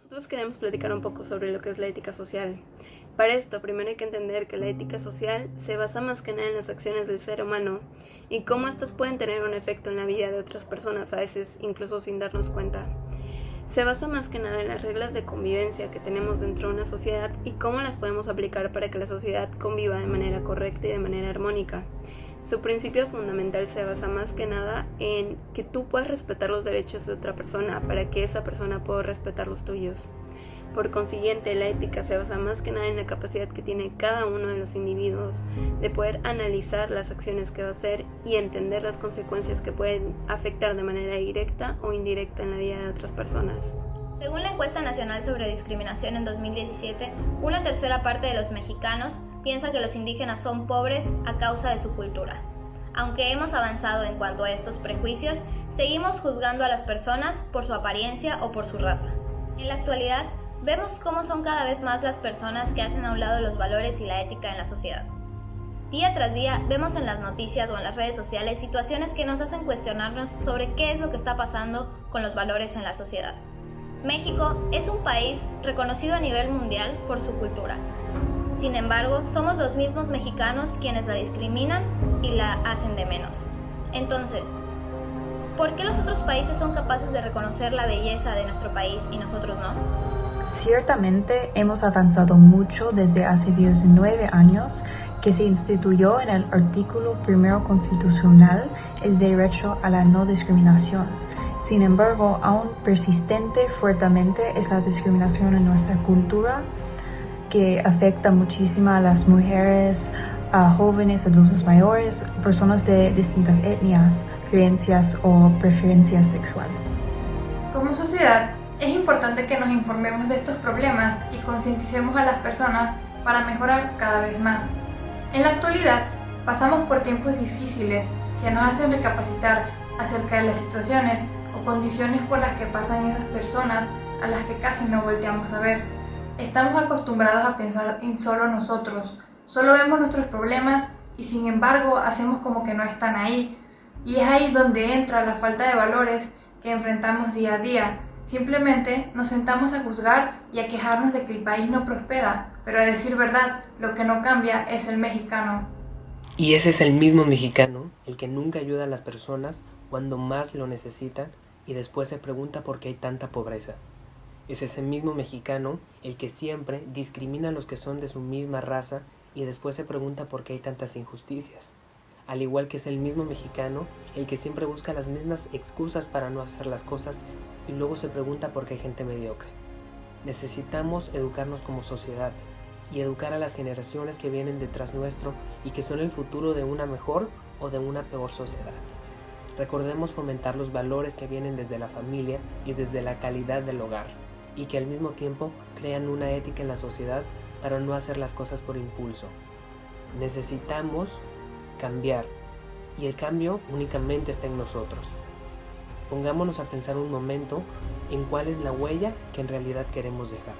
nosotros queremos platicar un poco sobre lo que es la ética social. Para esto, primero hay que entender que la ética social se basa más que nada en las acciones del ser humano y cómo éstas pueden tener un efecto en la vida de otras personas, a veces incluso sin darnos cuenta. Se basa más que nada en las reglas de convivencia que tenemos dentro de una sociedad y cómo las podemos aplicar para que la sociedad conviva de manera correcta y de manera armónica. Su principio fundamental se basa más que nada en que tú puedas respetar los derechos de otra persona para que esa persona pueda respetar los tuyos. Por consiguiente, la ética se basa más que nada en la capacidad que tiene cada uno de los individuos de poder analizar las acciones que va a hacer y entender las consecuencias que pueden afectar de manera directa o indirecta en la vida de otras personas. Según la encuesta nacional sobre discriminación en 2017, una tercera parte de los mexicanos piensa que los indígenas son pobres a causa de su cultura. Aunque hemos avanzado en cuanto a estos prejuicios, seguimos juzgando a las personas por su apariencia o por su raza. En la actualidad, vemos cómo son cada vez más las personas que hacen a un lado los valores y la ética en la sociedad. Día tras día vemos en las noticias o en las redes sociales situaciones que nos hacen cuestionarnos sobre qué es lo que está pasando con los valores en la sociedad. México es un país reconocido a nivel mundial por su cultura. Sin embargo, somos los mismos mexicanos quienes la discriminan y la hacen de menos. Entonces, ¿por qué los otros países son capaces de reconocer la belleza de nuestro país y nosotros no? Ciertamente hemos avanzado mucho desde hace 19 años que se instituyó en el artículo 1 constitucional el derecho a la no discriminación. Sin embargo, aún persistente fuertemente es la discriminación en nuestra cultura, que afecta muchísimo a las mujeres, a jóvenes, adultos mayores, personas de distintas etnias, creencias o preferencias sexuales. Como sociedad, es importante que nos informemos de estos problemas y concienticemos a las personas para mejorar cada vez más. En la actualidad, pasamos por tiempos difíciles que nos hacen recapacitar acerca de las situaciones o condiciones por las que pasan esas personas a las que casi no volteamos a ver. Estamos acostumbrados a pensar en solo nosotros, solo vemos nuestros problemas y sin embargo hacemos como que no están ahí. Y es ahí donde entra la falta de valores que enfrentamos día a día. Simplemente nos sentamos a juzgar y a quejarnos de que el país no prospera, pero a decir verdad, lo que no cambia es el mexicano. Y ese es el mismo mexicano, el que nunca ayuda a las personas cuando más lo necesitan y después se pregunta por qué hay tanta pobreza. Es ese mismo mexicano el que siempre discrimina a los que son de su misma raza y después se pregunta por qué hay tantas injusticias. Al igual que es el mismo mexicano el que siempre busca las mismas excusas para no hacer las cosas y luego se pregunta por qué hay gente mediocre. Necesitamos educarnos como sociedad y educar a las generaciones que vienen detrás nuestro y que son el futuro de una mejor o de una peor sociedad. Recordemos fomentar los valores que vienen desde la familia y desde la calidad del hogar y que al mismo tiempo crean una ética en la sociedad para no hacer las cosas por impulso. Necesitamos cambiar y el cambio únicamente está en nosotros. Pongámonos a pensar un momento en cuál es la huella que en realidad queremos dejar.